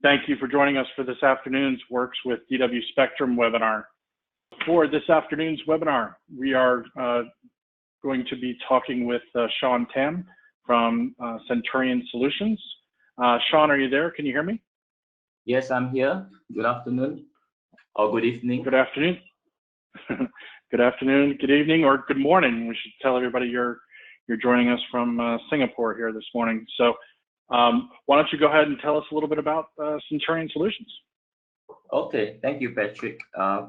Thank you for joining us for this afternoon's Works with DW Spectrum webinar. For this afternoon's webinar, we are going to be talking with Sean Tham from Senturian Solutions. Sean, are you there? Can you hear me? Yes, I'm here. Good afternoon or good evening. Good afternoon. Good afternoon, good evening, or good morning. We should tell everybody you're joining us from Singapore here this morning. So why don't you go ahead and tell us a little bit about Senturian Solutions? Okay, thank you, Patrick.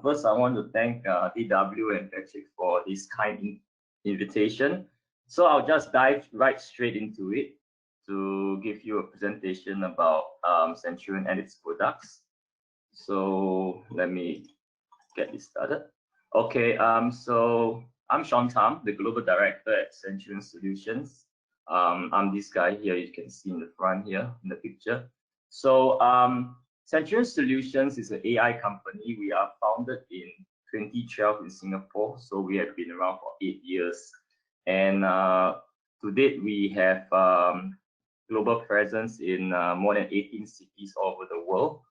First, I want to thank DW and Patrick for this kind invitation. So I'll just dive right straight into it to give you a presentation about Senturian and its products. So let me get this started. Okay, so I'm Sean Tham, the Global Director at Senturian Solutions. I'm this guy here, you can see in the front here in the picture. So Senturian Solutions is an AI company. We are founded in 2012 in Singapore, so we have been around for 8 years. And to date, we have global presence in more than 18 cities all over the world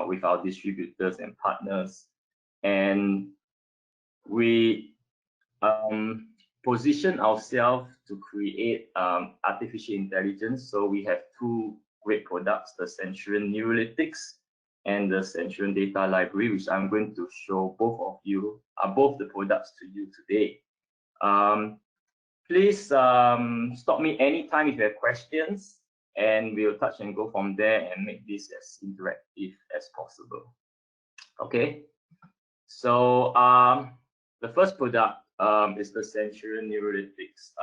with our distributors and partners. And we position ourselves to create artificial intelligence. So we have two great products, the Senturian Neurolytics and the Senturian Data Library, which I'm going to show both the products to you today. Please stop me anytime if you have questions, and we'll touch and go from there and make this as interactive as possible. Okay, so the first product is the Senturian Neurolytics.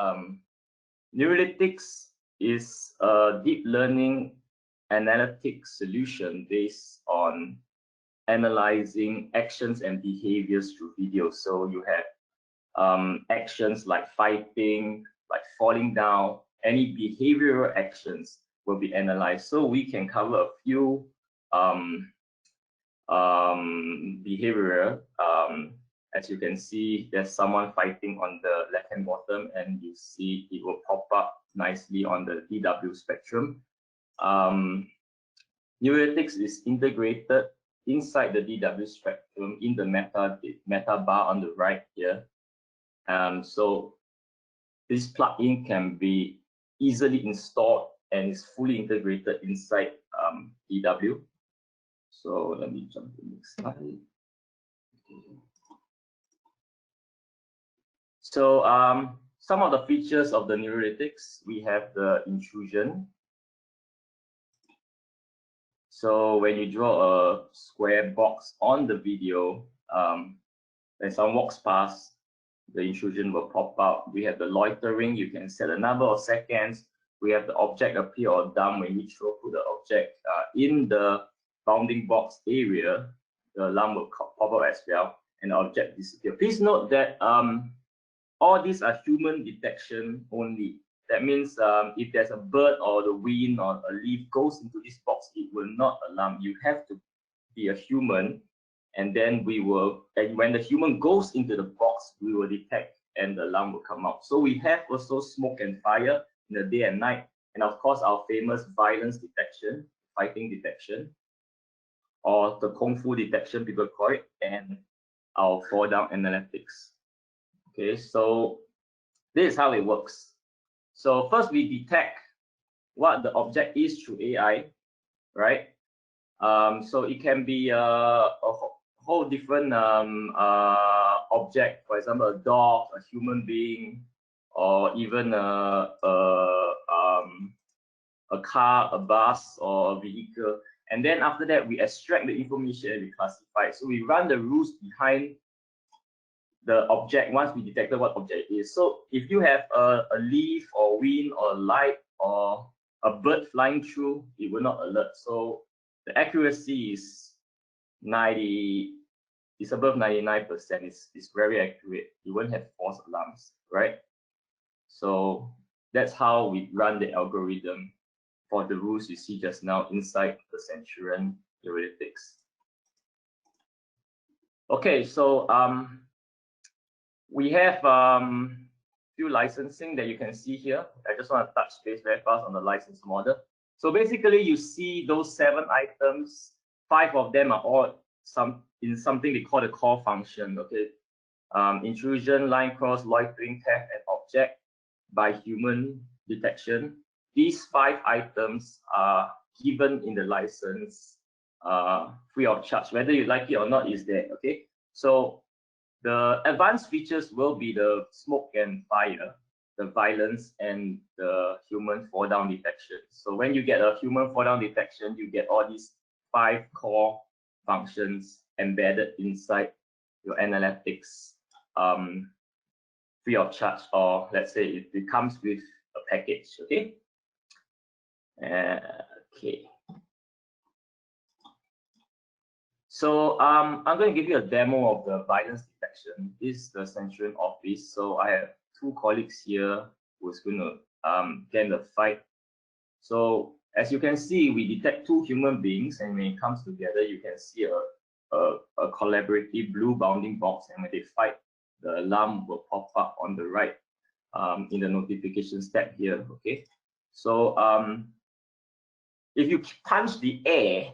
Neurolytics is a deep learning analytics solution based on analyzing actions and behaviors through video. So you have actions like fighting, like falling down, any behavioral actions will be analyzed. So we can cover a few behavioral. As you can see, there's someone fighting on the left-hand bottom, and you see it will pop up nicely on the DW Spectrum. Neurolytics is integrated inside the DW Spectrum in the meta bar on the right here. So this plugin can be easily installed and is fully integrated inside DW. So let me jump to the next slide. So some of the features of the Neurolytics, we have the Intrusion. So when you draw a square box on the video, when someone walks past, the intrusion will pop out. We have the Loitering, you can set a number of seconds. We have the object appear or dump when you throw the object in the bounding box area. The alarm will pop up as well, and the object disappear. Please note that all these are human detection only. That means if there's a bird or the wind or a leaf goes into this box, it will not alarm. You have to be a human, and then and when the human goes into the box, we will detect and the alarm will come out. So we have also smoke and fire in the day and night, and of course our famous violence detection, fighting detection, or the kung fu detection people call it, and our fall down analytics. Okay, so this is how it works. So first we detect what the object is through AI, right? So it can be a whole different object, for example, a dog, a human being, or even a car, a bus, or a vehicle. And then after that, we extract the information and we classify it. So we run the rules behind the object once we detected what object it is. So if you have a leaf or wind or light or a bird flying through, it will not alert. So the accuracy is above 99%. It's very accurate. You won't have false alarms, right? So that's how we run the algorithm for the rules you see just now inside the Senturian Neurolytics. Okay, so we have few licensing that you can see here. I just want to touch base very fast on the license model. So basically, you see those 7 items, 5 of them are all in something they call the core function, okay? Intrusion, line cross, loitering, theft, and object by human detection. These 5 items are given in the license free of charge. Whether you like it or not is there, okay? So the advanced features will be the smoke and fire, the violence, and the human fall down detection. So when you get a human fall down detection, you get all these 5 core functions embedded inside your analytics free of charge, or let's say it comes with a package, okay? Okay. So I'm going to give you a demo of the violence detection. This is the Centurion office. So I have 2 colleagues here who's going to get in the fight. So as you can see, we detect 2 human beings, and when it comes together, you can see a collaborative blue bounding box, and when they fight, the alarm will pop up on the right in the notifications tab here, okay? So if you punch the air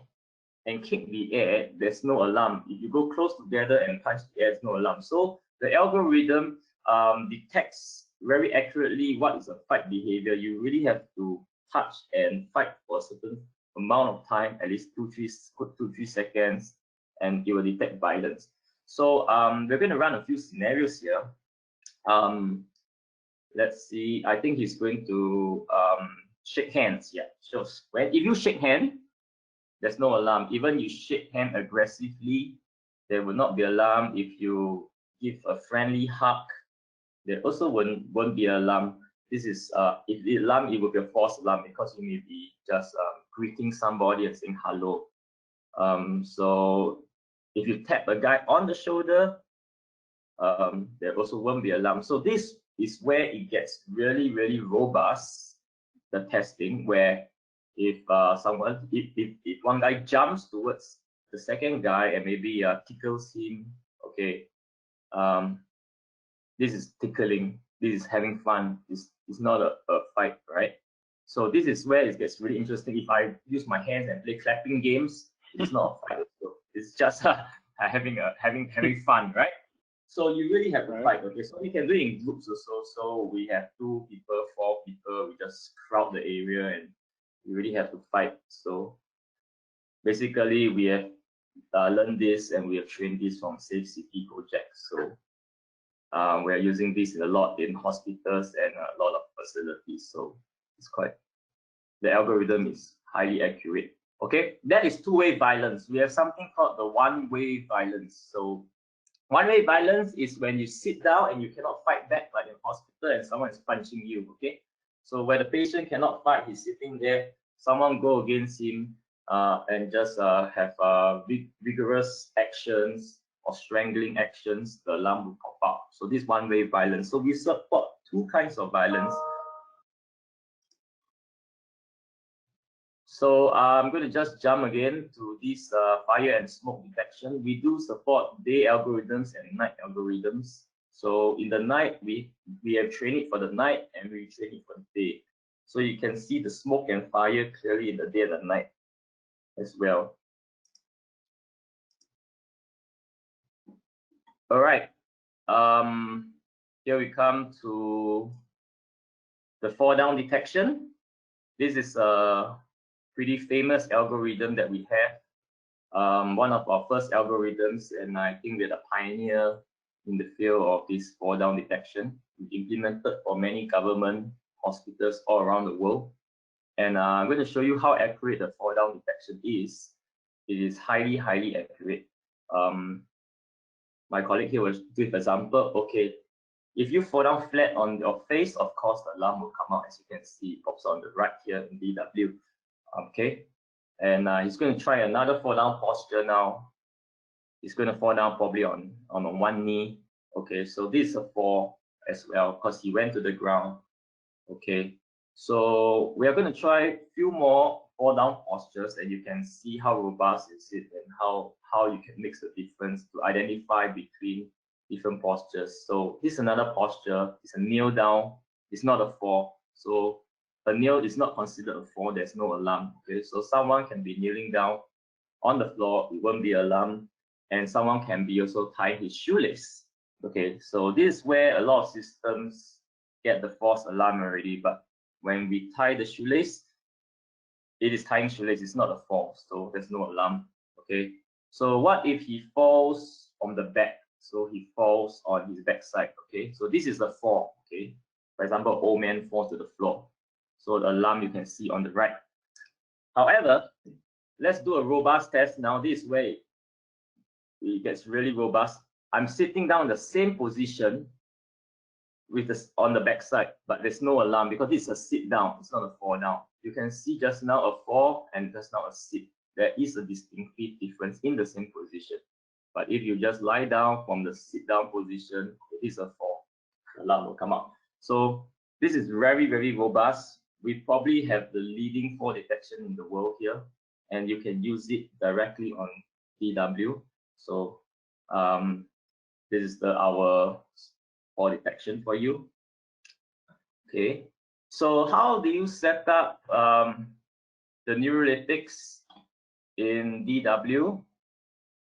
and kick the air, there's no alarm. If you go close together and punch the air, there's no alarm. So the algorithm detects very accurately what is a fight behavior. You really have to touch and fight for a certain amount of time, at least 2-3 seconds, and it will detect violence. So we're going to run a few scenarios here. Let's see. I think he's going to shake hands. Yeah, so if you shake hand, there's no alarm. Even you shake hand aggressively, there will not be alarm. If you give a friendly hug, there also won't be alarm. This is if the alarm, it will be a false alarm because you may be just greeting somebody and saying hello. So if you tap a guy on the shoulder, there also won't be alarm. So this is where it gets really, really robust, the testing, where if if one guy jumps towards the second guy and maybe tickles him, okay, this is tickling, this is having fun, it's not a fight, right? So this is where it gets really interesting. If I use my hands and play clapping games, it's not a fight. So it's just having fun, right? So you really have to fight, okay? So we can do it in groups also. So we have 2 people, 4 people, we just crowd the area and you really have to fight. So basically we have learned this and we have trained this from Safe City projects. So we're using this a lot in hospitals and a lot of facilities. So it's the algorithm is highly accurate. Okay, that is 2-way violence. We have something called the 1-way violence. So 1-way violence is when you sit down and you cannot fight back, like in hospital, and someone is punching you, okay? So where the patient cannot fight, he's sitting there, someone go against him and just have vigorous actions or strangling actions, the alarm will pop up. So this 1-way violence. So we support 2 kinds of violence. So I'm going to just jump again to this fire and smoke detection. We do support day algorithms and night algorithms. So in the night, we have trained it for the night and we train it for the day. So you can see the smoke and fire clearly in the day and the night as well. All right. Here we come to the fall down detection. This is a pretty famous algorithm that we have. One of our first algorithms, and I think we're the pioneer in the field of this fall down detection. We implemented for many government hospitals all around the world. And I'm going to show you how accurate the fall down detection is. It is highly, highly accurate. My colleague here will give an example. Okay, if you fall down flat on your face, of course, the alarm will come out. As you can see, it pops on the right here in DW. Okay, and he's going to try another fall down posture now. He's going to fall down probably on one knee. Okay, so this is a fall as well because he went to the ground. Okay, so we are going to try a few more fall down postures, and you can see how robust is it and how you can mix the difference to identify between different postures. So this is another posture. It's a kneel down. It's not a fall. So a nail is not considered a fall. There's no alarm. Okay, so someone can be kneeling down on the floor, it won't be alarm, and someone can be also tying his shoelace. Okay, so this is where a lot of systems get the false alarm already. But when we tie the shoelace, it is tying shoelace, it's not a fall, so there's no alarm. Okay, so what if he falls from the back? So he falls on his backside. Okay, so this is a fall. Okay, for example, old man falls to the floor. So the alarm you can see on the right. However, let's do a robust test now. This is where it gets really robust. I'm sitting down in the same position with this on the backside, but there's no alarm because this is a sit down, it's not a fall down. You can see just now a fall and just now a sit. There is a distinctive difference in the same position. But if you just lie down from the sit down position, it is a fall. The alarm will come up. So this is very, very robust. We probably have the leading fall detection in the world here, and you can use it directly on DW. So this is our fall detection for you. Okay, so how do you set up the neurolytics in DW?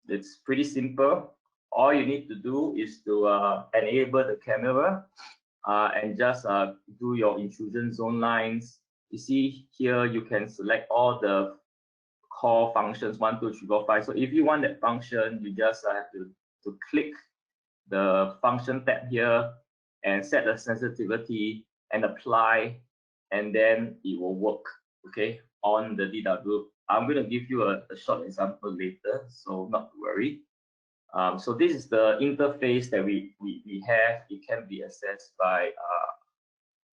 It's pretty simple. All you need to do is to enable the camera and just do your intrusion zone lines. You see here, you can select all the core functions 1, 2, 3, 4, 5. So if you want that function, you just have to click the function tab here and set the sensitivity and apply, and then it will work. Okay, on the DW. I'm going to give you a short example later, so not to worry. So this is the interface that we have. It can be accessed by,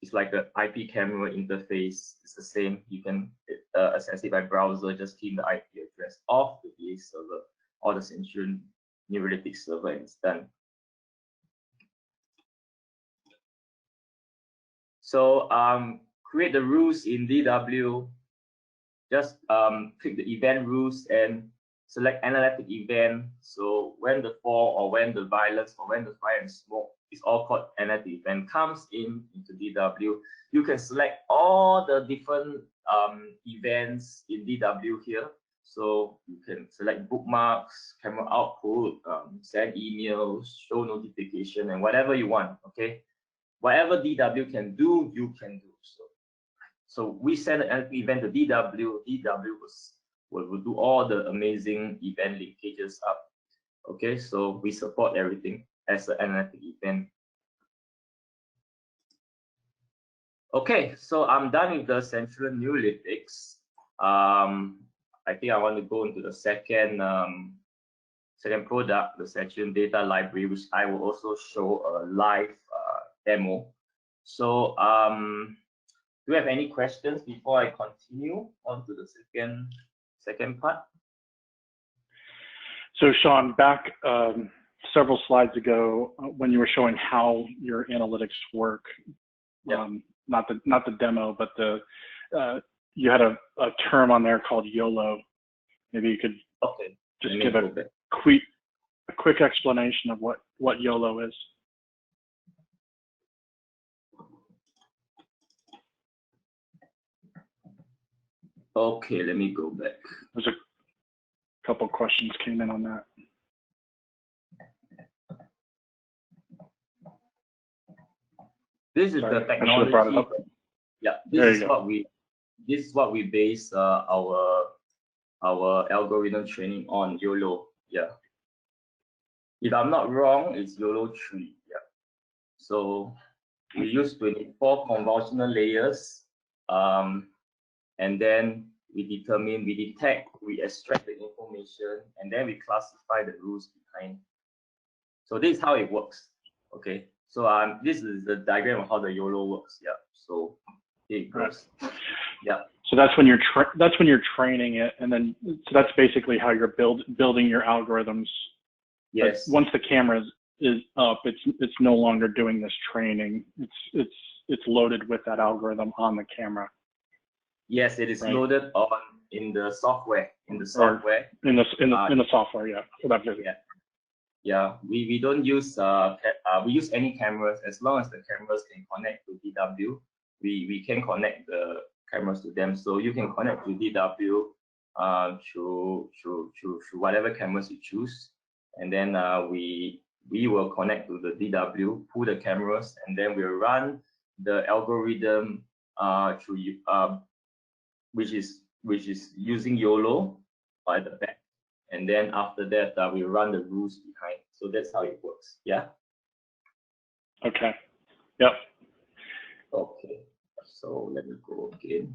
it's like an IP camera interface. It's the same. You can access it by browser. Just key in the IP address of the VA server or the Senturian neurolytics server, and it's done. So create the rules in DW. Just click the event rules and select analytic event. So when the fall or when the violence or when the fire and smoke is all called analytic event comes into DW, you can select all the different events in DW here. So you can select bookmarks, camera output, send emails, show notification, and whatever you want. Okay, whatever DW can do, you can do. So we send an event to DW. DW will do all the amazing event linkages up. Okay, so we support everything as an analytic event. Okay, so I'm done with the Senturian neurolytics. I think I want to go into the second product, the Senturian data library, which I will also show a live demo. So do you have any questions before I continue on to the second part? So Sean, back several slides ago, when you were showing how your analytics work, yep. Not the demo, but you had a term on there called YOLO. Maybe you could just give a quick explanation of what YOLO is. Okay, let me go back. There's a couple questions came in on that. This is the technology. Yeah, this is what we base our algorithm training on, YOLO. Yeah. If I'm not wrong, it's YOLO 3. Yeah. So we use 24 convolutional layers. And then we detect, we extract the information, and then we classify the rules behind. So this is how it works. Okay. So this is the diagram of how the YOLO works. Yeah. So here it goes. Right. Yeah. So that's when you're training it, and then so that's basically how you're building your algorithms. Yes. But once the camera is up, it's no longer doing this training. It's loaded with that algorithm on the camera. Yes, it is loaded in the software. In the software, yeah. So that's it. Yeah. Yeah. We don't use we use any cameras as long as the cameras can connect to DW. we can connect the cameras to them. So you can connect to DW through whatever cameras you choose, and then we will connect to the DW, pull the cameras, and then we'll run the algorithm through which is using YOLO at the back, and then after that we run the rules behind. So that's how it works. Yeah. Okay. Yep. Okay. So let me go again.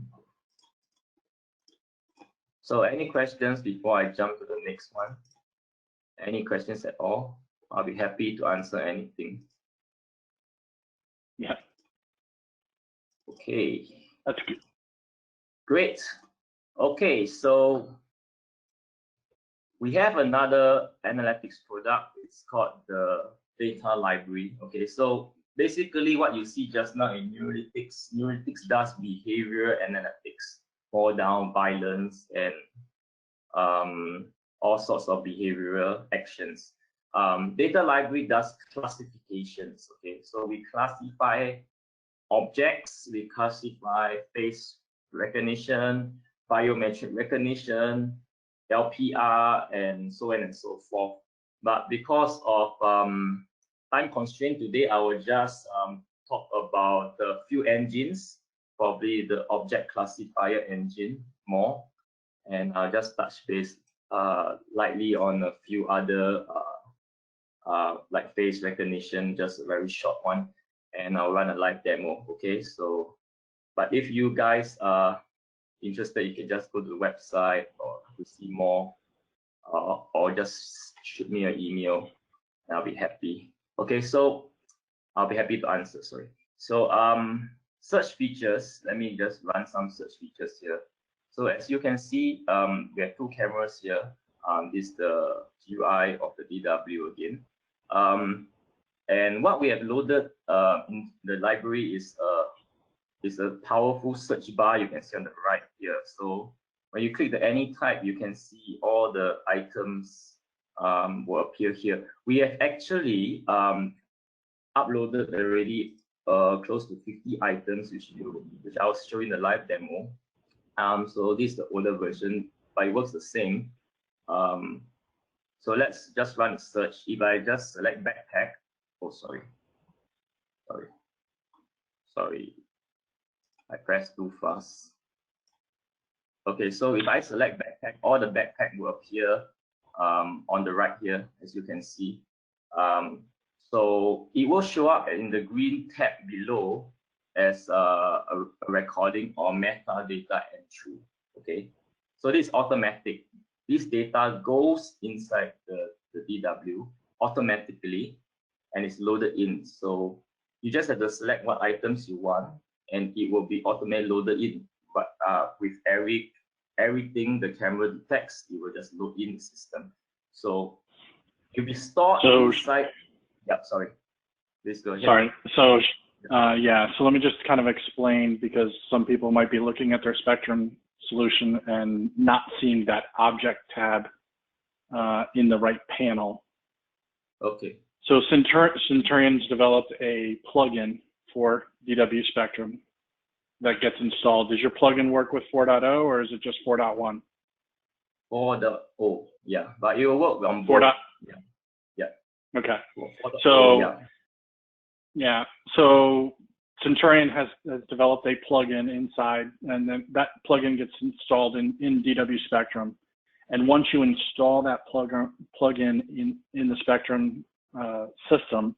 So any questions before I jump to the next one? Any questions at all? I'll be happy to answer anything. Yeah. Okay. That's good. Great. Okay, so we have another analytics product. It's called the data library. Okay, so basically what you see just now in Neurolytics does behavior analytics, fall down, violence, and all sorts of behavioral actions. Data library does classifications. Okay, so we classify objects, we classify face recognition, biometric recognition, LPR, and so on and so forth. But because of time constraint today, I will just talk about a few engines, probably the object classifier engine more, and I'll just touch base lightly on a few other like face recognition, just a very short one, and I'll run a live demo. Okay, so but if you guys are interested, you can just go to the website or to see more, or just shoot me an email and I'll be happy. Okay, so I'll be happy to answer. Sorry. So search features, let me just run some search features here. So as you can see, we have two cameras here. This is the GUI of the DW again. And what we have loaded in the library is a powerful search bar you can see on the right here. So when you click the any type, you can see all the items will appear here. We have actually uploaded already close to 50 items, which I'll show in the live demo. So this is the older version, but it works the same. So let's just run a search. If I just select backpack, oh sorry, I pressed too fast. Okay, so if I select backpack, all the backpack will appear on the right here, as you can see. So it will show up in the green tab below as a recording or metadata entry. Okay, so this is automatic. This data goes inside the DW automatically and it's loaded in. So you just have to select what items you want and it will be automatically loaded in. But with everything the camera detects, it will just load in the system. So it will be stored inside. Yeah, sorry. Please go ahead. Sorry. So yeah, so let me just kind of explain, because some people might be looking at their Spectrum solution and not seeing that object tab in the right panel. Okay. So Centurion's developed a plugin for DW Spectrum that gets installed. Does your plugin work with 4.0 or is it just 4.1? 4.0, yeah, but it will work on both. 4. Yeah. Okay. 4.0, so yeah, so Centurion has developed a plugin inside, and then that plugin gets installed in DW Spectrum. And once you install that plugin in the Spectrum system,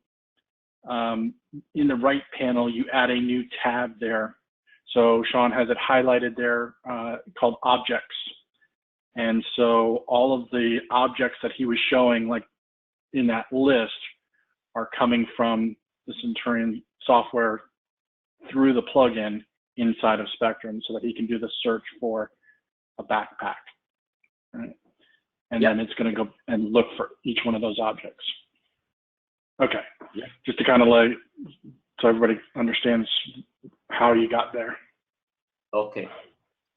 in the right panel, you add a new tab there. So Sean has it highlighted there called Objects. And so all of the objects that he was showing, like in that list, are coming from the Centurion software through the plugin inside of Spectrum, so that he can do the search for a backpack. Right? And then it's going to go and look for each one of those objects. Okay. Yeah. Just to kind of like, so everybody understands how you got there. Okay.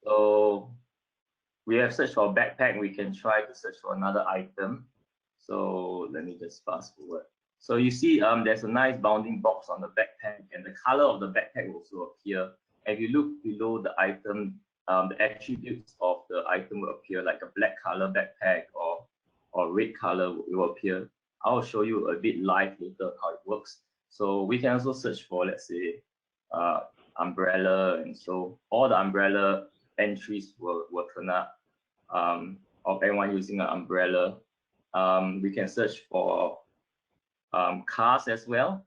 So we have searched for backpack. We can try to search for another item. So let me just fast forward. So you see there's a nice bounding box on the backpack, and the color of the backpack will also appear. If you look below the item, the attributes of the item will appear, like a black color backpack or red color will appear. I'll show you a bit live later how it works. So we can also search for, let's say, umbrella, and so all the umbrella entries will turn up of anyone using an umbrella. We can search for cars as well,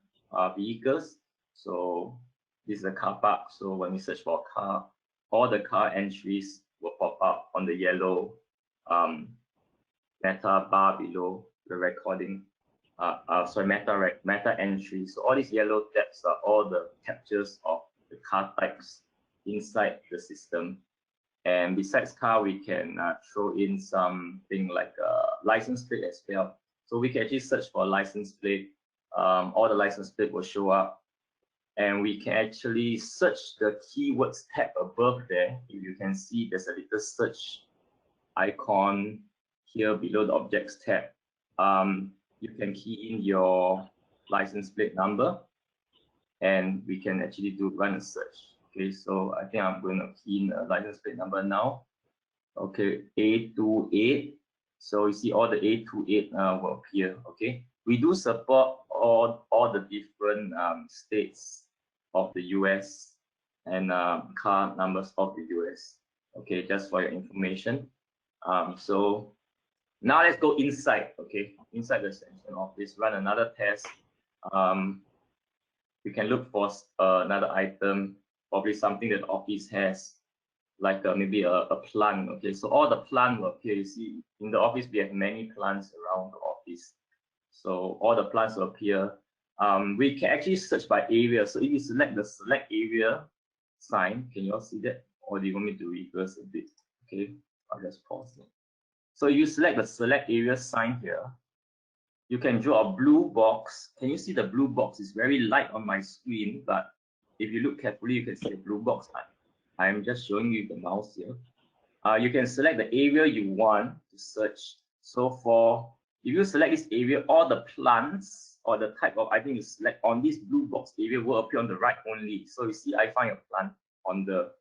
vehicles. So this is a car park. So when we search for a car, all the car entries will pop up on the yellow meta bar below the recording. Meta entries. So all these yellow tabs are all the captures of the car types inside the system. And besides car, we can throw in something like a license plate as well. So we can actually search for a license plate. All the license plate will show up. And we can actually search the keywords tab above there. If you can see, there's a little search icon here below the objects tab. You can key in your license plate number, and we can actually run a search. Okay, so I think I'm going to key in a license plate number now. Okay, A28. So you see all the A28 will appear. Okay, we do support all the different states of the US and car numbers of the US. Okay, just for your information. So now let's go inside. Okay, inside the extension office, run another test. We can look for another item, probably something that the office has, like maybe a plant. Okay, so all the plant will appear. You see, in the office we have many plants around the office, so all the plants will appear. We can actually search by area. So if you select the select area sign, can you all see that? Or do you want me to reverse a bit? Okay, I'll just pause it. So you select the select area sign here. You can draw a blue box. Can you see the blue box? It's very light on my screen, but if you look carefully, you can see a blue box. I'm just showing you the mouse here. You can select the area you want to search. So if you select this area, all the plants or the type of item you select on this blue box area will appear on the right only. So you see, I find a plant on the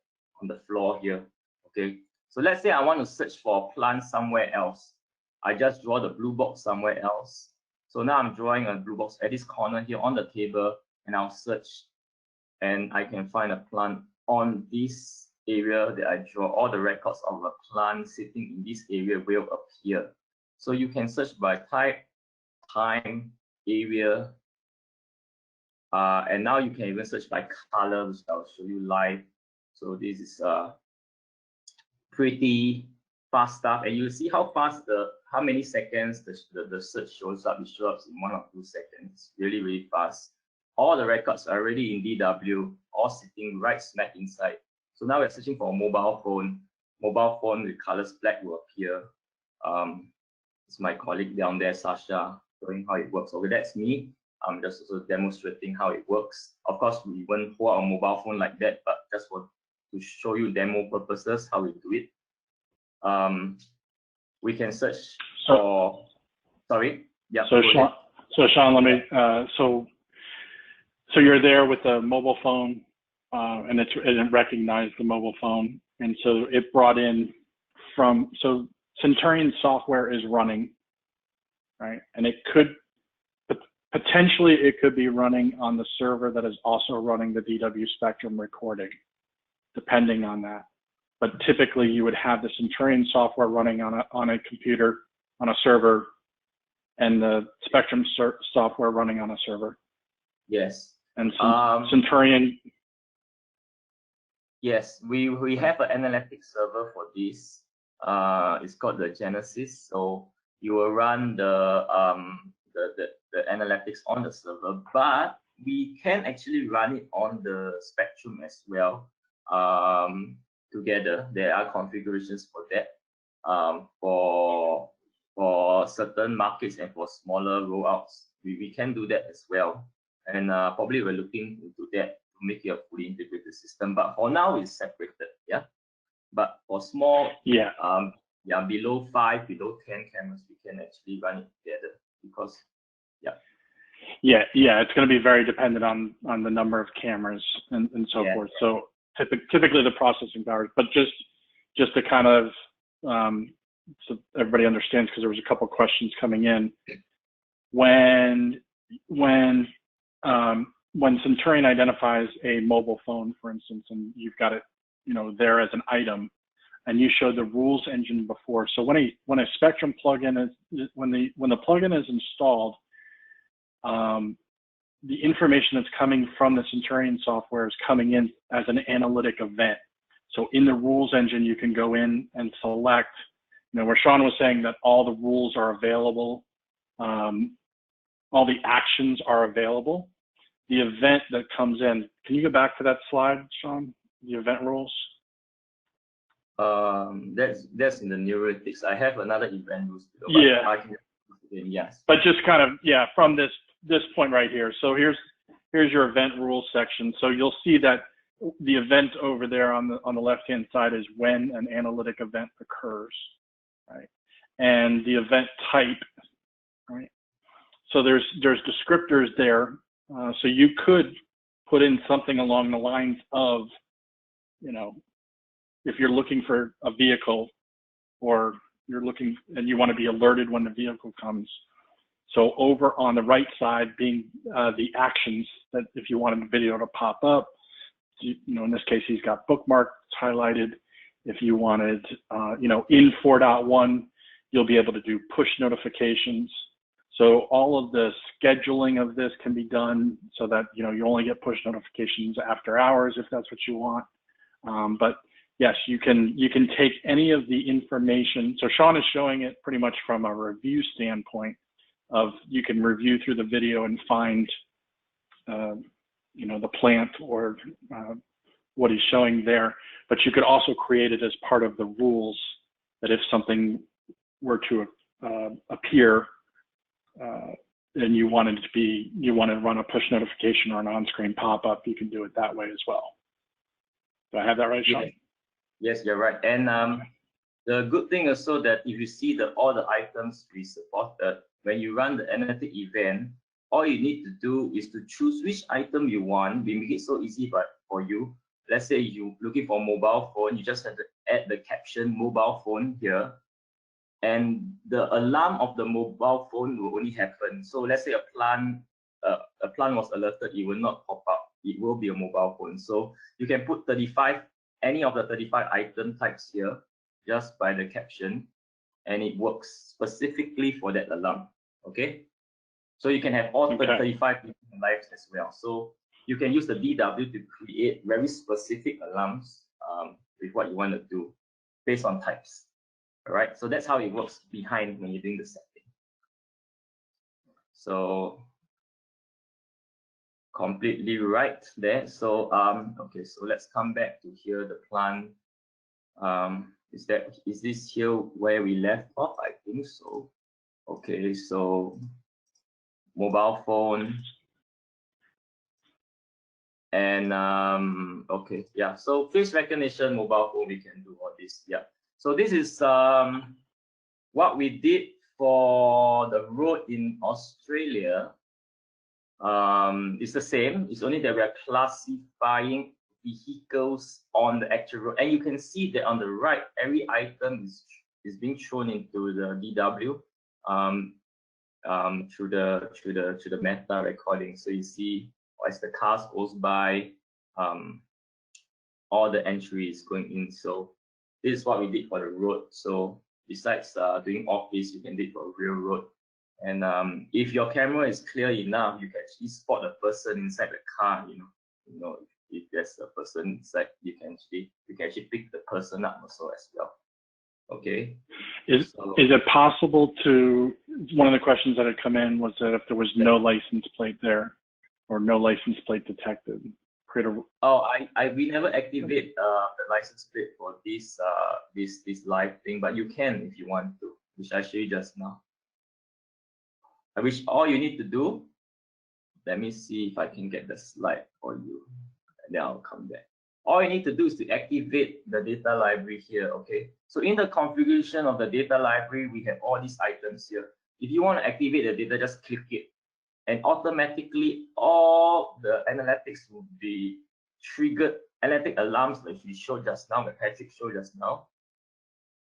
floor here. Okay. So let's say I want to search for a plant somewhere else. I just draw the blue box somewhere else. So now I'm drawing a blue box at this corner here on the table, and I'll search, and I can find a plant on this area that I draw. All the records of a plant sitting in this area will appear. So you can search by type, time, area, and now you can even search by color, which I'll show you live. So this is pretty fast stuff, and you see how fast how many seconds the search shows up. It shows up in 1 or 2 seconds. Really, really fast. All the records are already in DW, all sitting right smack inside. So now we're searching for a mobile phone. Mobile phone with colors black will appear. It's my colleague down there, Sasha, showing how it works. Okay, that's me. I'm just also demonstrating how it works. Of course, we won't hold a mobile phone like that, but just to show you demo purposes how we do it. We can search for. Sorry. Yeah. So Sean, let me. So you're there with the mobile phone, and it recognized the mobile phone, and so it brought in so Senturian software is running, right? And it could potentially be running on the server that is also running the DW Spectrum recording, depending on that. But typically you would have the Senturian software running on a computer, on a server, and the Spectrum software running on a server. Yes. And Senturian. Yes, we have an analytics server for this. It's called the Genesis. So you will run the analytics on the server, but we can actually run it on the Spectrum as well. Together, there are configurations for that. For certain markets and for smaller rollouts, we can do that as well. And probably we're looking into that to make it a fully integrated system. But for now, it's separated. Yeah. But for small, below 5, below 10 cameras, we can actually run it together because, yeah, it's going to be very dependent on the number of cameras and so forth. So typically the processing powers, but just to kind of so everybody understands, because there was a couple questions coming in. When Senturian identifies a mobile phone, for instance, and you've got it, there as an item, and you showed the rules engine before. So when a Spectrum plugin is when the plugin is installed, the information that's coming from the Senturian software is coming in as an analytic event. So in the rules engine, you can go in and select, where Sean was saying that all the rules are available, all the actions are available. The event that comes in, can you go back to that slide, Sean? The event rules? That's in the neurotics. I have another event rules. Yeah. Yes. But just kind of, from this point right here. So here's your event rules section. So you'll see that the event over there on the left-hand side is when an analytic event occurs, right? And the event type, right? So there's descriptors there. So you could put in something along the lines of, if you're looking for a vehicle, or you're looking and you want to be alerted when the vehicle comes. So over on the right side being the actions that if you wanted the video to pop up, in this case, he's got bookmarks highlighted. If you wanted, in 4.1, you'll be able to do push notifications. So all of the scheduling of this can be done so that, you only get push notifications after hours if that's what you want. But yes, you can take any of the information. So Sean is showing it pretty much from a review standpoint of, you can review through the video and find, the plant or what he's showing there. But you could also create it as part of the rules, that if something were to appear and you want to run a push notification or an on-screen pop-up, you can do it that way as well. Do I have that right, Sean? Yes, you're right. And the good thing also that if you see all the items we supported, when you run the analytic event, all you need to do is to choose which item you want. We make it so easy for you. Let's say you're looking for a mobile phone, you just have to add the caption mobile phone here. And the alarm of the mobile phone will only happen. So let's say a plant was alerted, it will not pop up. It will be a mobile phone. So you can put 35, any of the 35 item types here, just by the caption, and it works specifically for that alarm. Okay. So you can have all 35 different lives as well. So you can use the DW to create very specific alarms with what you want to do based on types. All right. So that's how it works behind when you're doing the setting. So completely right there. So okay. So let's come back to here. The plant. Is this here where we left off? I think so. Okay. So mobile phone. And okay, yeah. So face recognition, mobile phone, we can do all this. Yeah. So this is what we did for the road in Australia. It's the same. It's only that we are classifying vehicles on the actual road, and you can see that on the right, every item is being thrown into the DW through the meta recording. So you see, as the cars goes by, all the entries going in. So this is what we did for the road. So besides doing office, you can do it for real road. And if your camera is clear enough, you can actually spot the person inside the car. If there's a person inside, you can actually pick the person up also as well. Okay. Is it possible to? One of the questions that had come in was that if there was no license plate there, or no license plate detected, we never activate the license plate for this live thing, but you can if you want to, which I showed you just now. Which all you need to do, let me see if I can get the slide for you, and then I'll come back. All you need to do is to activate the data library here. Okay, so in the configuration of the data library, we have all these items here. If you want to activate the data, just click it, and automatically all the analytics will be triggered, analytic alarms that we showed just now, that Patrick showed just now,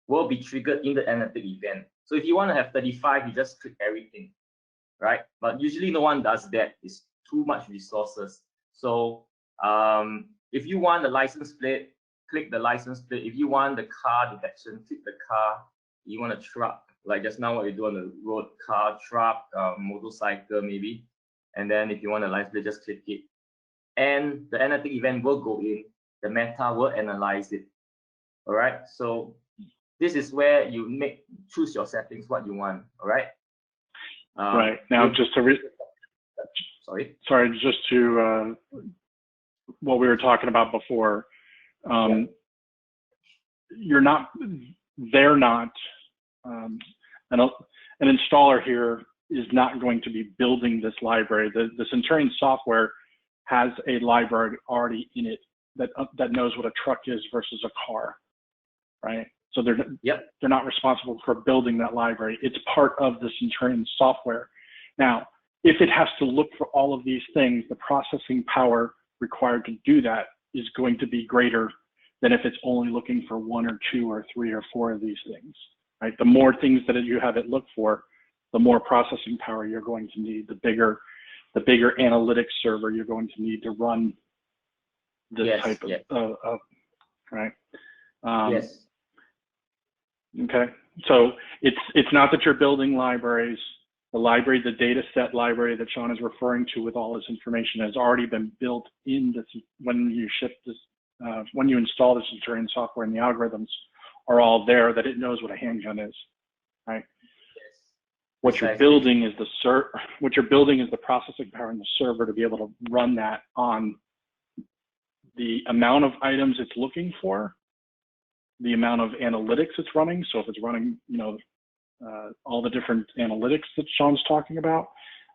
will be triggered in the analytic event. So if you want to have 35, you just click everything, right? But usually no one does that. It's too much resources. So if you want the license plate, click the license plate. If you want the car detection, click the car. You want a truck, like just now what you do on the road, car, truck, motorcycle maybe. And then if you want a license plate, just click it. And the analytic event will go in. The meta will analyze it. All right. So this is where you choose your settings, what you want. All right. Right now, just to sorry, just to what we were talking about before. You're not. They're not. An installer here is not going to be building this library. The Senturian software has a library already in it that knows what a truck is versus a car, right? So they're not responsible for building that library. It's part of the Senturian software. Now, if it has to look for all of these things, the processing power required to do that is going to be greater than if it's only looking for 1 or 2 or 3 or 4 of these things, right? The more things that you have it look for, the more processing power you're going to need, the bigger analytics server you're going to need to run this type of right? Yes. Okay, so it's not that you're building libraries. The library, the data set library that Sean is referring to with all this information has already been built in this when you ship this, when you install the Senturian software, and the algorithms are all there that it knows what a handgun is, right? Yes. What you're building is the processing power in the server to be able to run that on the amount of items it's looking for, the amount of analytics it's running. So if it's running, all the different analytics that Sean's talking about,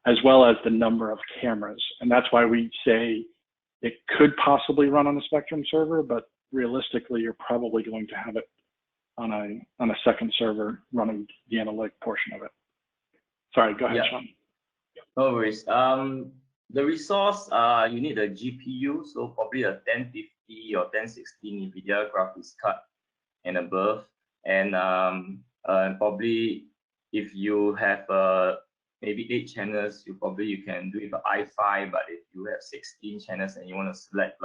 as well as the number of cameras. And that's why we say it could possibly run on a Spectrum server, but realistically, you're probably going to have it on a second server running the analytic portion of it. Sorry, go ahead, Sean. No worries. The resource, you need a GPU, so probably a 1050 or 1060 NVIDIA graphics card and above. And probably if you have maybe 8 channels, you can do it with i5. But if you have 16 channels and you want to select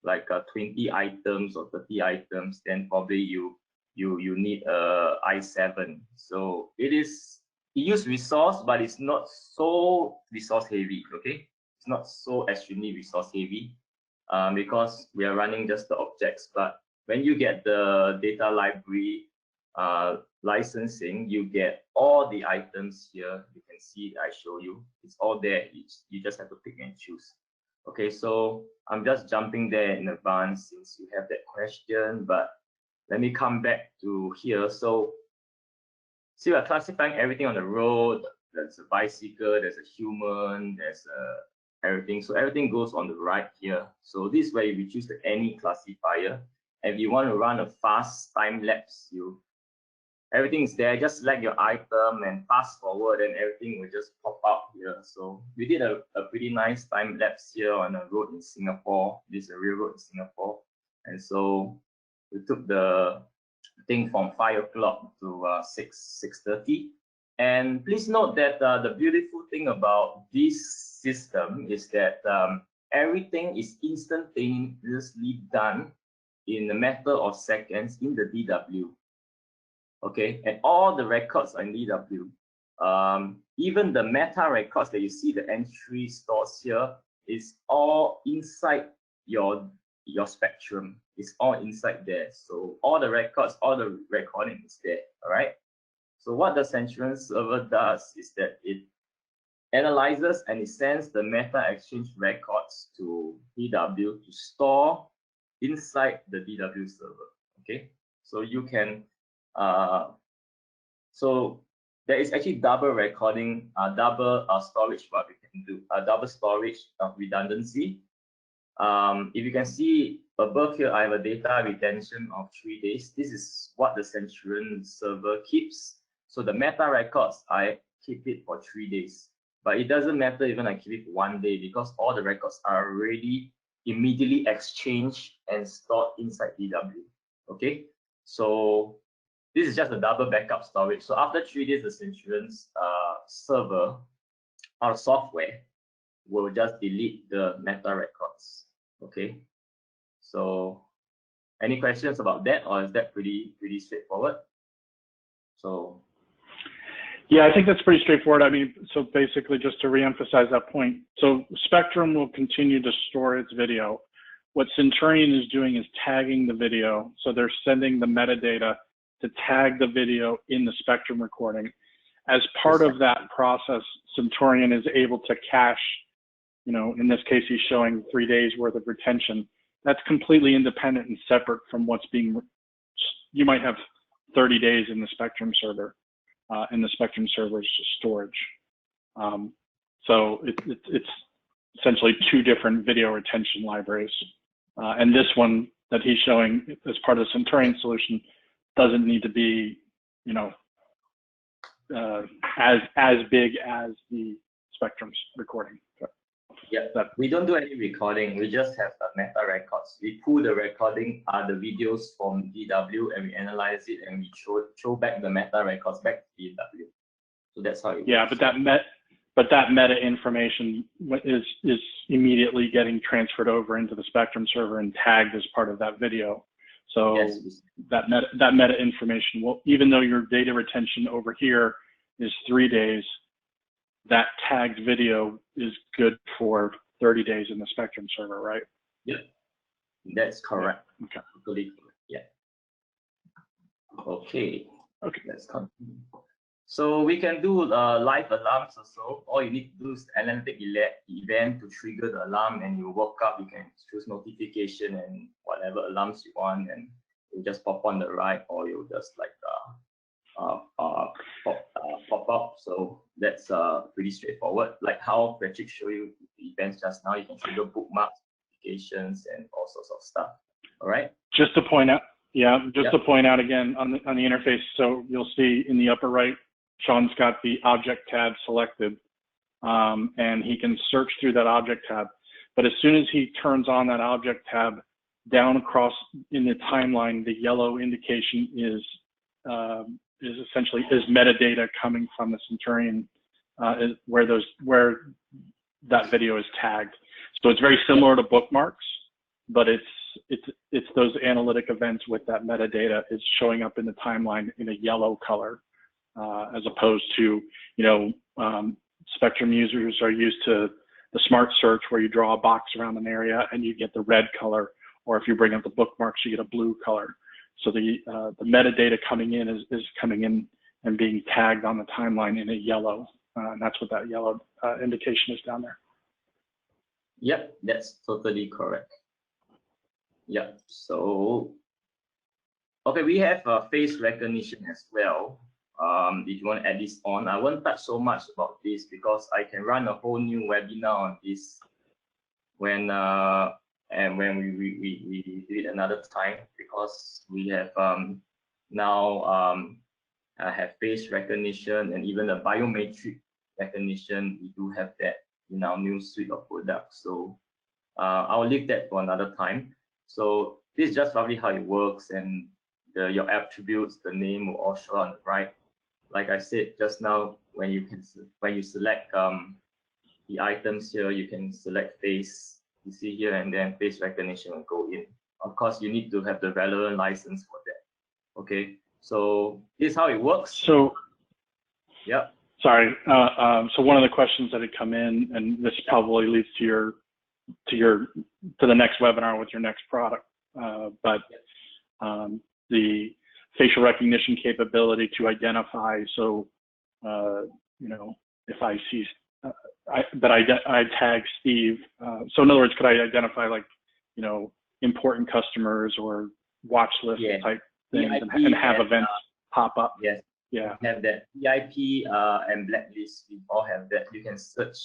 like 20 items or 30 items, then probably you need a i7. So it use resource, but it's not so resource heavy. Okay, it's not so extremely resource heavy because we are running just the objects. But when you get the data library licensing, you get all the items here. You can see I show you. It's all there. You just have to pick and choose. Okay, so I'm just jumping there in advance since you have that question, but let me come back to here. So see, we're classifying everything on the road. There's a bicycle, there's a human, there's everything. So everything goes on the right here. So this is where you choose the any classifier. And if you want to run a fast time lapse, everything is there. Just select your item and fast forward, and everything will just pop out here. So we did a pretty nice time lapse here on a road in Singapore. This is a real road in Singapore. And so we took the thing from 5 o'clock to 6:30. And please note that the beautiful thing about this system is that everything is instantaneously done in a matter of seconds in the DW. Okay, and all the records are in DW. Even the meta records that you see, the entry stores here, is all inside your Spectrum. It's all inside there. So all the records, all the recording is there. All right. So what the Senturian server does is that it analyzes and it sends the meta exchange records to DW to store inside the DW server. Okay, so you can so there is actually double recording, double storage. What we can do, double storage of redundancy. If you can see above here, I have a data retention of 3 days. This is what the Senturian server keeps. So the meta records, I keep it for 3 days. But it doesn't matter even I keep it for 1 day because all the records are already immediately exchanged and stored inside DW. Okay, so this is just a double backup storage. So after 3 days, the Centurion's server, our software, will just delete the meta records. Okay, so any questions about that, or is that pretty straightforward? So yeah, I think that's pretty straightforward. I mean, so basically, just to reemphasize that point, so Spectrum will continue to store its video. What Centurion is doing is tagging the video. So they're sending the metadata to tag the video in the Spectrum recording. As part of that process, Centurion is able to cache, you know, in this case, he's showing 3 days worth of retention. That's completely independent and separate from what's being, you might have 30 days in the Spectrum server, in the Spectrum server's storage. So it's essentially 2 different video retention libraries. And this one that he's showing as part of the Senturian solution doesn't need to be, you know, as big as the Spectrum's recording. So, yeah, we don't do any recording. We just have the meta records. We pull the recording, the videos from DW, and we analyze it, and we throw back the meta records back to DW. So that's how it yeah, works. but that meta information is immediately getting transferred over into the Spectrum server and tagged as part of that video. So yes, that meta information will, even though your data retention over here is 3 days, that tagged video is good for 30 days in the Spectrum server, right? Yeah, that's correct. Okay. Totally correct. Yeah. Okay. Okay. Let's continue. So we can do live alarms also. All you need to do is analytic event to trigger the alarm, and you wake up. You can choose notification and whatever alarms you want, and you just pop on the right, or you just like pop up. So that's pretty straightforward. Like how Patrick showed you the events just now, you can trigger bookmarks, notifications, and all sorts of stuff. All right. Just to point out, to point out again on the interface. So you'll see in the upper right, Sean's got the object tab selected, and he can search through that object tab. But as soon as he turns on that object tab, down across in the timeline, the yellow indication is essentially metadata coming from the Centurion, where that video is tagged. So it's very similar to bookmarks, but it's those analytic events with that metadata is showing up in the timeline in a yellow color, as opposed to, you know, Spectrum users are used to the smart search where you draw a box around an area and you get the red color, or if you bring up the bookmarks, you get a blue color. So the metadata coming in is coming in and being tagged on the timeline in a yellow, and that's what that yellow indication is down there. Yep, that's totally correct. Yep. So, okay, we have face recognition as well. If you want to add this on, I won't touch so much about this because I can run a whole new webinar on this when we do it another time, because we have now have face recognition and even the biometric recognition. We do have that in our new suite of products. So I'll leave that for another time. So this is just roughly how it works, and your attributes, the name will all show on the right. Like I said just now, when you select the items here, you can select face. You see here, and then face recognition will go in. Of course, you need to have the relevant license for that. Okay, so this is how it works. So, yeah. Sorry. So one of the questions that had come in, and this probably leads to the next webinar with your next product, but the facial recognition capability to identify. So, you know, if I see I tag Steve. So in other words, could I identify, like, you know, important customers or watch list type things, and have events pop up? Yes. Yeah. We have that VIP and blacklist. We all have that. You can search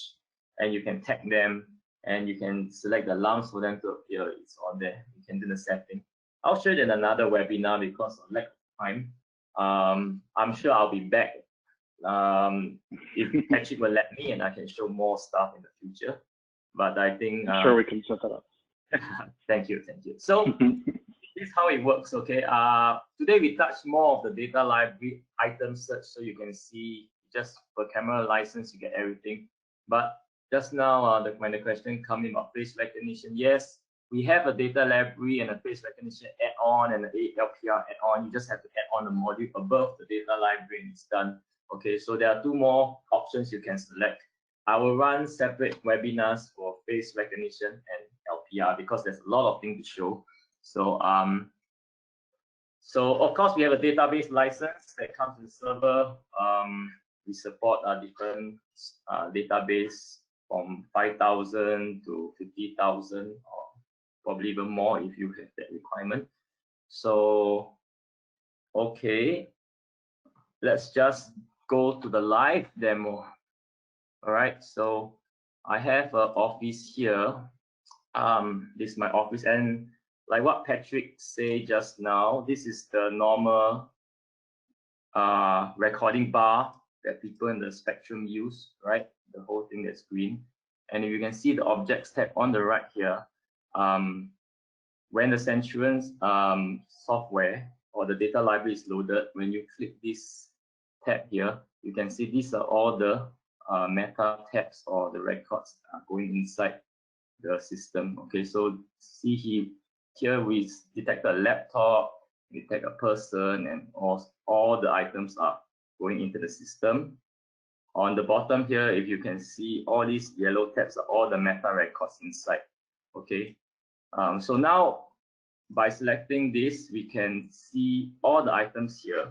and you can tag them, and you can select the alarms for them to appear. It's all there. You can do the setting. I'll show you in another webinar because of lack of time. I'm sure I'll be back if Patrick will let me, and I can show more stuff in the future. But I think I'm sure we can set that up. Thank you. So this is how it works, okay? Today we touch more of the data library item search, so you can see just per camera license, you get everything. But just now, when the question come in about face recognition, yes, we have a data library and a face recognition add-on and an LPR add-on. You just have to add on the module above the data library and it's done. Okay, so there are two more options you can select. I will run separate webinars for face recognition and LPR because there's a lot of things to show. So, so of course we have a database license that comes with the server. We support different database from 5,000 to 50,000, or probably even more if you have that requirement. So, okay, let's just go to the live demo. All right, so I have an office here. This is my office, and like what Patrick said just now, this is the normal recording bar that people in the Spectrum use, right? The whole thing that's green. And if you can see the objects tab on the right here, when the Senturian software or the data library is loaded, when you click this tab here, you can see these are all the meta tabs or the records going inside the system. Okay, so see here we detected a laptop, we detect a person, and all the items are going into the system. On the bottom here, if you can see, all these yellow tabs are all the meta records inside. Okay, so now by selecting this, we can see all the items here.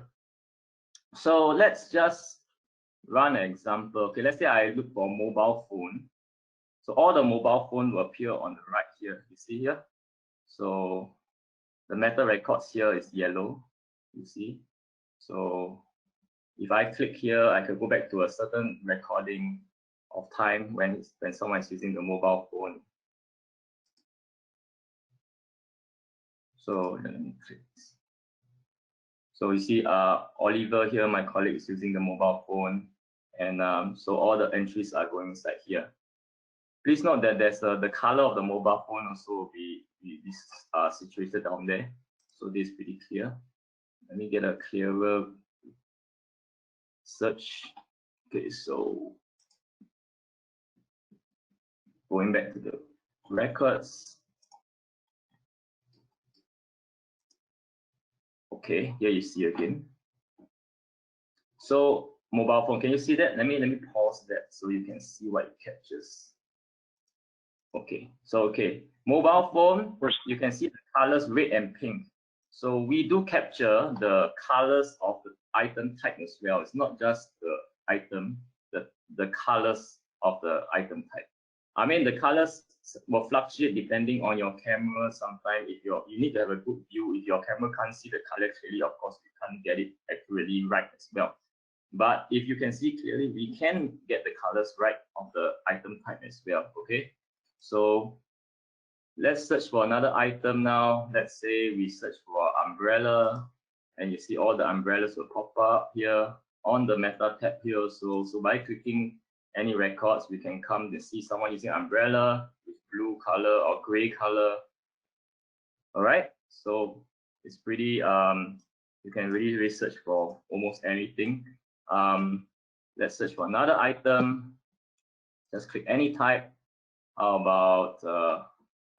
So let's just run an example. Okay, let's say I look for mobile phone. So all the mobile phone will appear on the right here. You see here? So the meta records here is yellow, you see? So if I click here, I can go back to a certain recording of time when someone is using the mobile phone. So let me click. So you see Oliver here, my colleague, is using the mobile phone. And so all the entries are going inside here. Please note that there's the color of the mobile phone also will be situated down there. So this is pretty clear. Let me get a clearer search. Okay, so going back to the records. Okay, here you see again. So mobile phone, can you see that? Let me pause that so you can see what it captures. Okay, so okay, mobile phone, you can see the colors red and pink. So we do capture the colors of the item type as well. It's not just the item, the colors of the item type. I mean, the colors will fluctuate depending on your camera. Sometimes if you need to have a good view, if your camera can't see the color clearly, of course, you can't get it accurately right as well. But if you can see clearly, we can get the colors right of the item type as well, okay? So let's search for another item now. Let's say we search for umbrella, and you see all the umbrellas will pop up here on the meta tab here also. So by clicking any records, we can come to see someone using umbrella with blue color or gray color. All right, so it's pretty, you can really research for almost anything. Let's search for another item. Just click any type. How about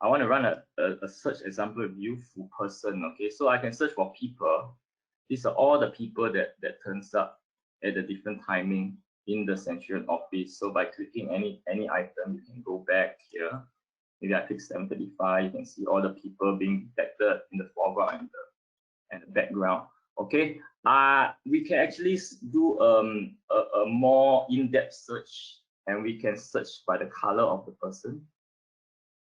I want to run a search example of youthful person. Okay, so I can search for people. These are all the people that turns up at a different timing in the Senturian office. So by clicking any item, you can go back here. Maybe I click 7:35. You can see all the people being detected in the foreground and the background. Okay, we can actually do a more in-depth search, and we can search by the color of the person.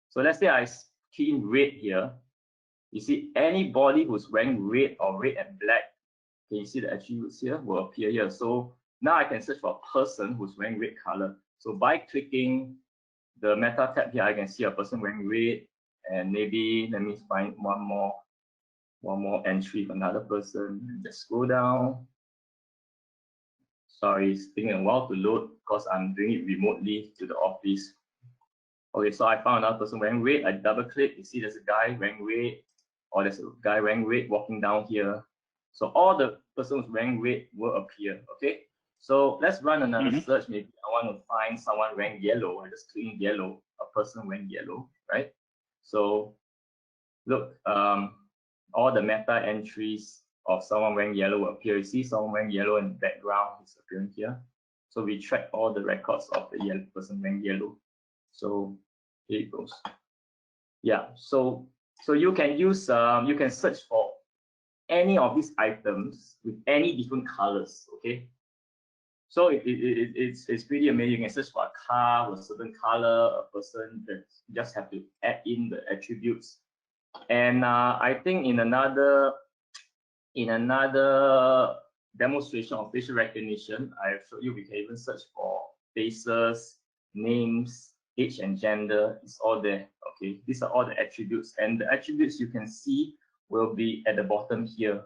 So let's say I key in red here. You see anybody who's wearing red or red and black, can you see the attributes here will appear here. So now I can search for a person who's wearing red color. So by clicking the meta tab here, I can see a person wearing red, and maybe let me find one more entry for another person. Just scroll down. Sorry, it's taking a while to load because I'm doing it remotely to the office. Okay, so I found another person wearing red. I double click, you see there's a guy wearing red, or there's a guy wearing red walking down here. So all the persons wearing red will appear, okay? So let's run another search. Maybe I want to find someone wearing yellow. I just click yellow, a person wearing yellow, right? So look, all the meta entries of someone wearing yellow will appear. You see someone wearing yellow in the background is appearing here. So we track all the records of the yellow person wearing yellow. So here it goes. Yeah, so you can use you can search for any of these items with any different colors, okay? So it's pretty amazing. You can search for a car with a certain color, a person, that just have to add in the attributes. And I think in another demonstration of facial recognition, I showed you we can even search for faces, names, age and gender. It's all there. Okay, these are all the attributes, and the attributes you can see will be at the bottom here.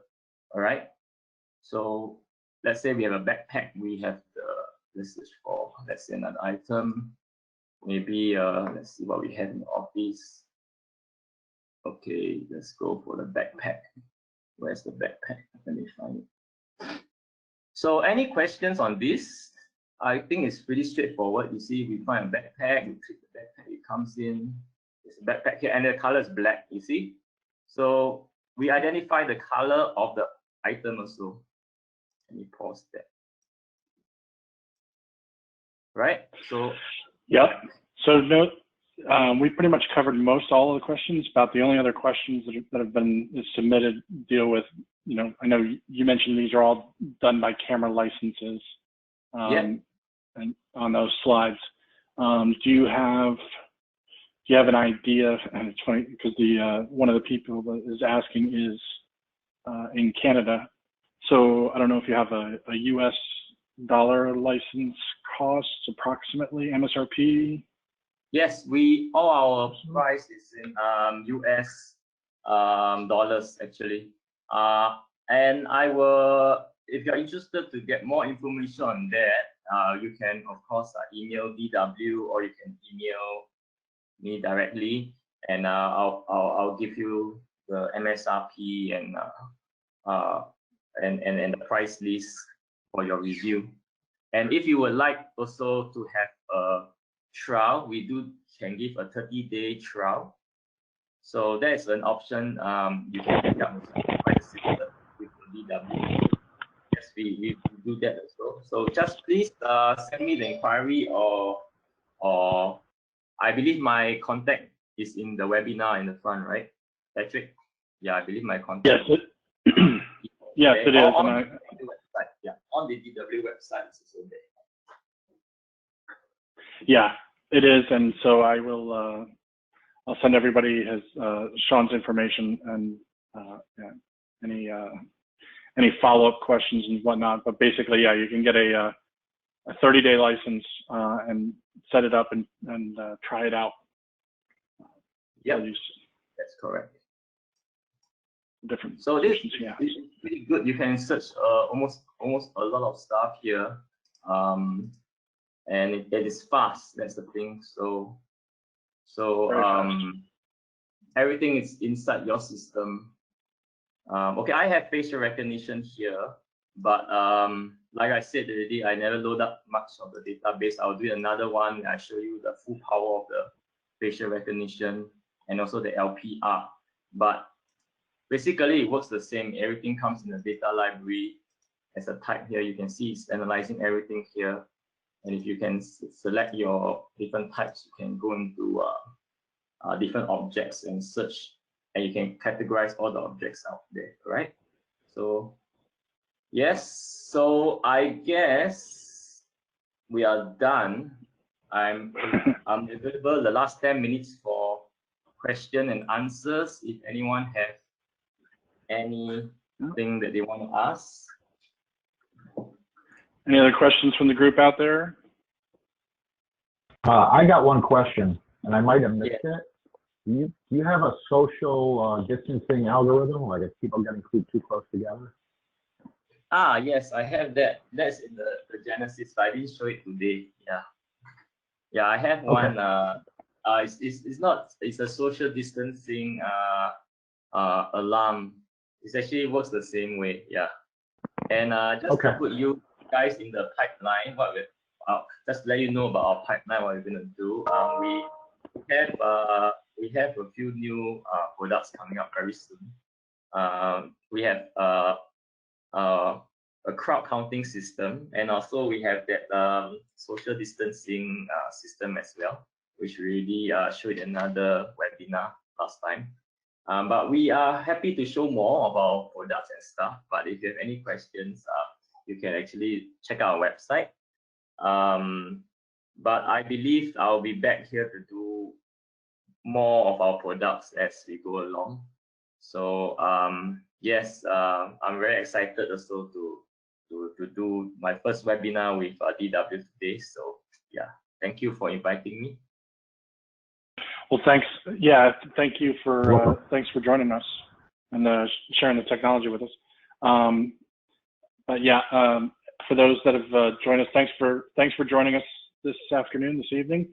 All right. So let's say we have a backpack. We have the, let's search for, let's say, another item. Maybe let's see what we have in the office. Okay, let's go for the backpack. Where's the backpack? Let me find it. So any questions on this? I think it's pretty straightforward. You see, we find a backpack, we click the backpack, it comes in. There's a backpack here, and the color is black, you see? So we identify the color of the item also. Let me pause that. Right? So yep. So note, we pretty much covered all of the questions. About the only other questions that have been submitted deal with, you know, I know you mentioned these are all done by camera licenses, and on those slides. Do you have an idea? And it's funny because the one of the people that is asking is in Canada. So I don't know if you have a US dollar license cost approximately, MSRP. Yes, all our price is in US dollars actually. And I will, if you're interested to get more information on that, you can of course email DW, or you can email me directly, and I'll give you the MSRP and the price list for your review. And if you would like also to have a trial, we can give a 30-day trial. So that's an option. You can pick up with DW. Yes, we do that as well. So just please send me the inquiry, or I believe my contact is in the webinar in the front, right, Patrick? Yeah, I believe my contact. Yes, yes, it is. On the website. Yeah, on the DW website, it's also there. Yeah, it is, and so I will. I'll send everybody his Sean's information and any follow-up questions and whatnot. But basically, yeah, you can get a 30-day license and set it up and try it out. Yeah, that's correct. Different. So this is pretty good. You can search almost a lot of stuff here, and it is fast. That's the thing. So everything is inside your system. Okay, I have facial recognition here, but like I said already, I never load up much of the database. I'll do another one. I show you the full power of the facial recognition and also the LPR. But basically, it works the same. Everything comes in the data library as a type here. You can see it's analyzing everything here. And if you can select your different types, you can go into different objects and search, and you can categorize all the objects out there, right? So yes, so I guess we are done. I'm available the last 10 minutes for question and answers. If anyone has anything that they want to ask. Any other questions from the group out there? I got one question, and I might have missed it. Do you have a social distancing algorithm, like if people getting too close together? Yes, I have that. That's in the Genesis, but I didn't show it today. Yeah, I have one. It's not. It's a social distancing alarm. It actually works the same way. Yeah. And just to put you guys in the pipeline, just to let you know about our pipeline, what we're gonna do. We have a few new products coming up very soon. We have a crowd counting system, and also we have that social distancing system as well, which we really showed in another webinar last time. But we are happy to show more about our products and stuff. But if you have any questions, you can actually check out our website. But I believe I'll be back here to do more of our products as we go along. So yes, I'm very excited also to do my first webinar with DW today. So yeah, thank you for inviting me. Well, thanks. Yeah, thank you for thanks for joining us and sharing the technology with us. But yeah, for those that have joined us, thanks for joining us this afternoon, this evening.